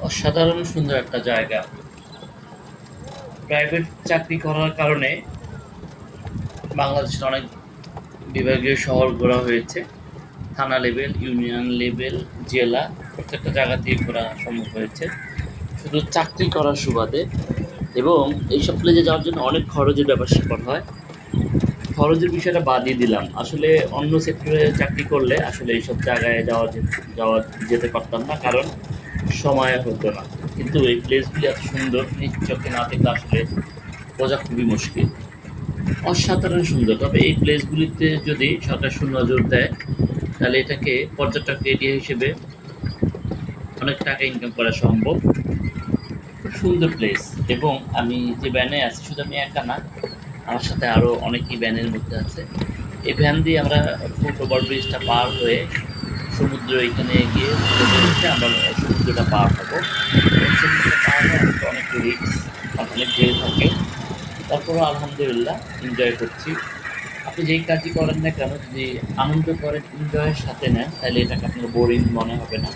অসাধারণ সুন্দর একটা জায়গা। প্রাইভেট চাকরি করার কারণে বাংলাদেশের অনেক বিভাগীয় শহর ঘোরা হয়েছে। থানা লেভেল, ইউনিয়ন লেভেল, জেলা প্রত্যেকটা জায়গাতেই ঘোরা সম্ভব হয়েছে শুধু চাকরি করার সুবাদে। এবং এইসব প্লেসে যাওয়ার জন্য অনেক খরচের ব্যাপার-স্যাপার হয়। খরচের বিষয়টা বাদই দিলাম। আসলে অন্য সেক্টরে চাকরি করলে আসলে এইসব জায়গায় যাওয়া যেতে পারতাম না, কারণ সময় হতো না। কিন্তু এই প্লেসগুলি এত সুন্দর, নিজ চোখে না দেখলে আসলে বোঝা খুবই মুশকিল। অসাধারণ সুন্দর। তবে এই প্লেসগুলিতে যদি সরকার সুনজর দেয়, তাহলে এটাকে পর্যটক এরিয়া হিসেবে অনেক টাকা ইনকাম করা সম্ভব। খুব সুন্দর প্লেস। এবং আমি যে ভ্যানে আছি, শুধু আমি একা না, আমার সাথে আরও অনেকেই ভ্যানের মধ্যে আছে। এই ভ্যান দিয়ে আমরা ফুট ওভার ব্রিজটা পার হয়ে সমুদ্র এখানে গিয়ে উঠে আমরা সমুদ্রটা পার হবো। এবং সমুদ্রটা পার হয়ে আমাকে অনেক রিস্ক, অনেক ঢেউ থাকে, তারপরেও আলহামদুলিল্লাহ এনজয় করছি। আপনি যেই কাজই করেন না কেন, যদি আনন্দ করেন, এনজয়ের সাথে নেন, তাহলে এটাকে আপনার বোরিং মনে হবে না।